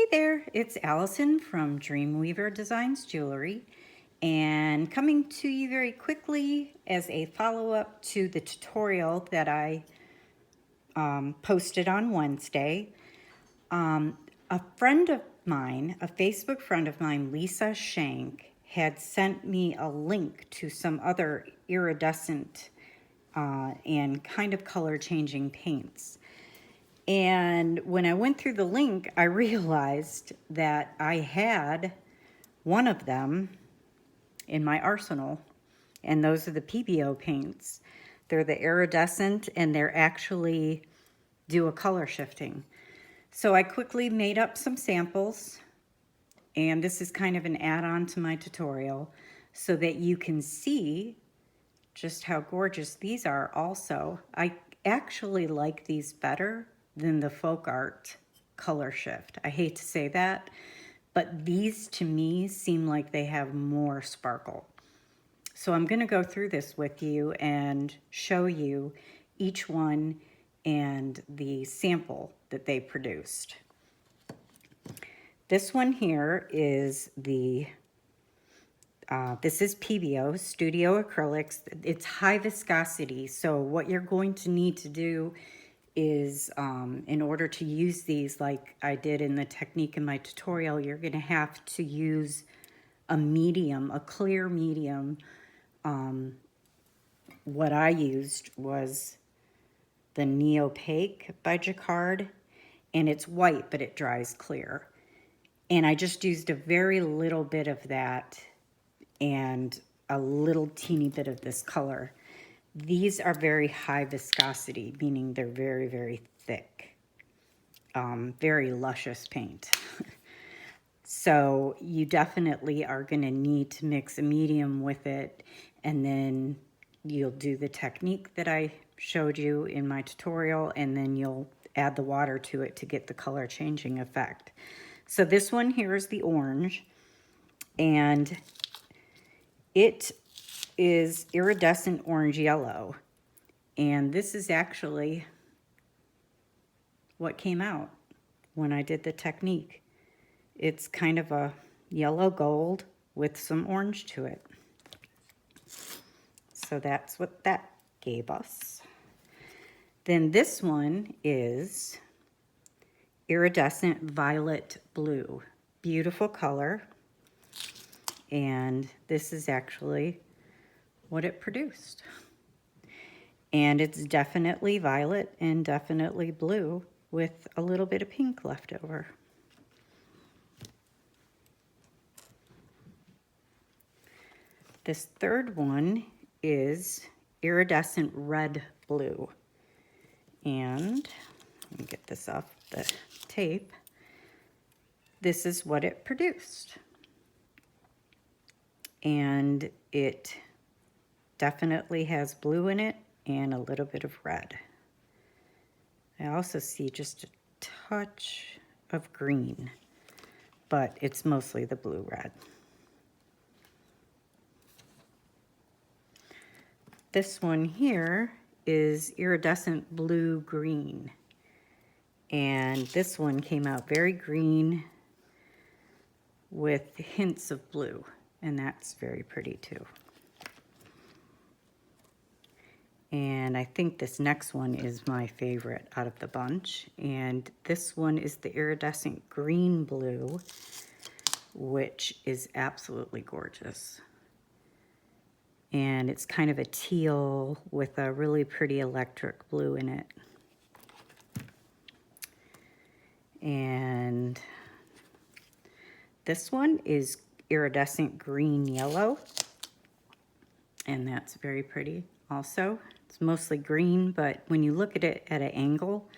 Hey there, it's Allison from Dreamweaver Designs Jewelry, and coming to you very quickly as a follow-up to the tutorial that I posted on Wednesday. A friend of mine, a Facebook friend of mine, Lisa Shank, had sent me a link to some other iridescent and kind of color changing paints. And when I went through the link, I realized that I had one of them in my arsenal, and those are the Pbl paints. They're the iridescent, and they're actually do a color shifting. So I quickly made up some samples, and this is kind of an add-on to my tutorial so that you can see just how gorgeous these are also. I actually like these better than the folk art color shift. I hate to say that, but these to me seem like they have more sparkle. So I'm going to go through this with you and show you each one and the sample that they produced. This one here is the this is Pbl Studio Acrylics. It's high viscosity, so what you're going to need to do is, in order to use these like I did in the technique in my tutorial, you're going to have to use a medium, a clear medium. What I used was the Neopaque by Jacquard, and it's white, but it dries clear. And I just used a very little bit of that and a little teeny bit of this color. These are very high viscosity, meaning they're very, very thick. Very luscious paint. So you definitely are going to need to mix a medium with it, and then you'll do the technique that I showed you in my tutorial, and then you'll add the water to it to get the color changing effect. So this one here is the orange, and it is iridescent orange yellow, and this is actually what came out when I did the technique. It's kind of a yellow gold with some orange to it. So that's what that gave us. Then this one is iridescent violet blue. Beautiful color. And this is actually what it produced. And it's definitely violet and definitely blue with a little bit of pink left over. This third one is Iridescent Red Blue. And let me get this off the tape. This is what it produced. And it definitely has blue in it and a little bit of red. I also see just a touch of green, but it's mostly the blue-red. This one here is iridescent blue-green, and this one came out very green with hints of blue, and that's very pretty too. And I think this next one is my favorite out of the bunch, and this one is the iridescent green blue, which is absolutely gorgeous. And it's kind of a teal with a really pretty electric blue in it. And this one is iridescent green yellow, and that's very pretty also. It's mostly green, but when you look at it at an angle,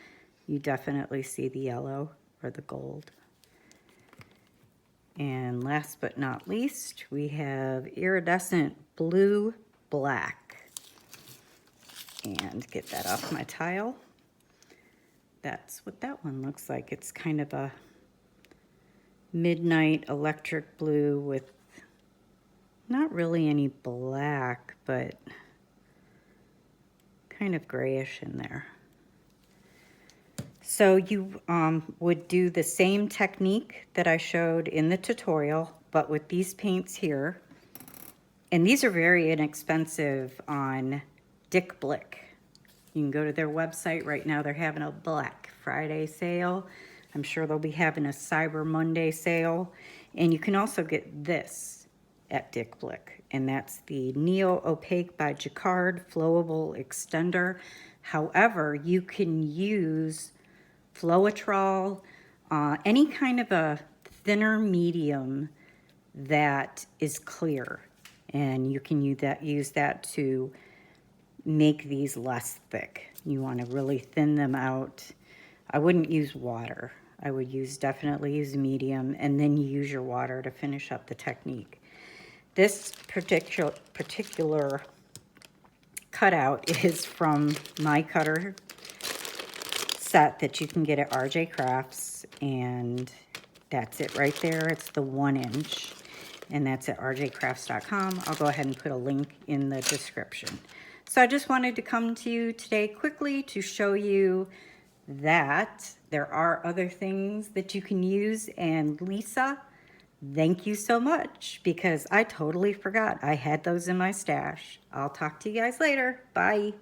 you definitely see the yellow or the gold. And last but not least, we have iridescent blue black. And get that off my tile. That's what that one looks like. It's kind of a midnight electric blue with not really any black, but kind of grayish in there. So you would do the same technique that I showed in the tutorial, but with these paints here. And these are very inexpensive on Dick Blick. You can go to their website right now. They're having a Black Friday sale. I'm sure they'll be having a Cyber Monday sale. And you can also get this at Dick Blick, and that's the Neo Opaque by Jacquard Flowable Extender. However, you can use Floetrol, any kind of a thinner medium that is clear, and you can use that to make these less thick. You want to really thin them out. I wouldn't use water. I would definitely use medium, and then use your water to finish up the technique. This particular cutout is from my cutter set that you can get at RJ Crafts, and that's it right there. It's the 1 inch, and that's at rjcrafts.com. I'll go ahead and put a link in the description. So I just wanted to come to you today quickly to show you that there are other things that you can use. And Lisa, thank you so much, because I totally forgot I had those in my stash. I'll talk to you guys later. Bye.